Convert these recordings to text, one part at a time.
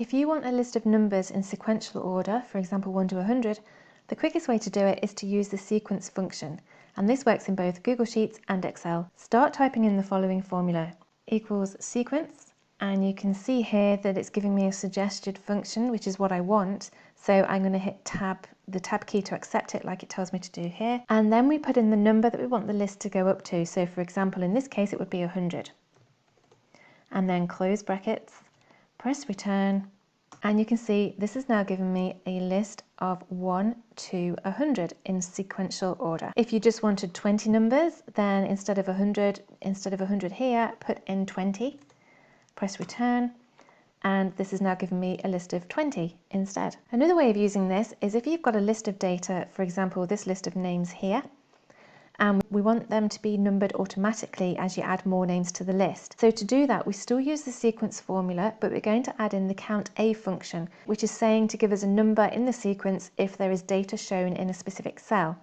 If you want a list of numbers in sequential order, for example 1 to 100, the quickest way to do it is to use the sequence function, and this works in both Google Sheets and Excel. Start typing in the following formula, equals sequence, and you can see here that it's giving me a suggested function, which is what I want, so I'm going to hit the tab key to accept it like it tells me to do here, and then we put in the number that we want the list to go up to. So for example, in this case it would be 100, and then close brackets, press return, and you can see this is now giving me a list of 1 to 100 in sequential order. If you just wanted 20 numbers, then instead of 100 here, put in 20, press return, and this is now giving me a list of 20 instead. Another way of using this is if you've got a list of data, for example this list of names here, and we want them to be numbered automatically as you add more names to the list. So to do that, we still use the sequence formula, but we're going to add in the count A function, which is saying to give us a number in the sequence if there is data shown in a specific cell.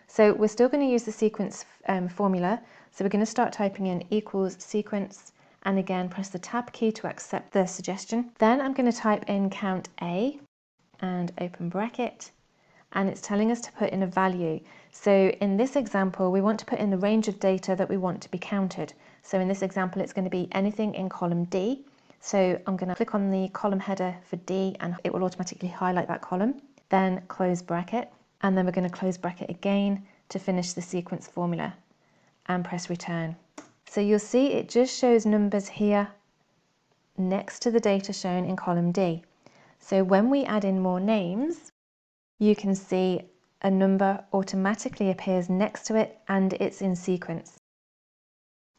So we're still going to use the sequence formula, so we're going to start typing in equals sequence, and again press the tab key to accept the suggestion. Then I'm going to type in count A and open bracket, and it's telling us to put in a value. So in this example, we want to put in the range of data that we want to be counted. So in this example, it's going to be anything in column D. So I'm going to click on the column header for D and it will automatically highlight that column. Then close bracket, and then we're going to close bracket again to finish the sequence formula and press return. So you'll see it just shows numbers here next to the data shown in column D. So when we add in more names, you can see a number automatically appears next to it and it's in sequence.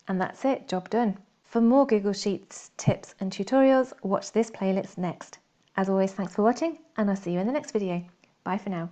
And that's it, job done. For more Google Sheets tips and tutorials, watch this playlist next. As always, thanks for watching, and I'll see you in the next video. Bye for now.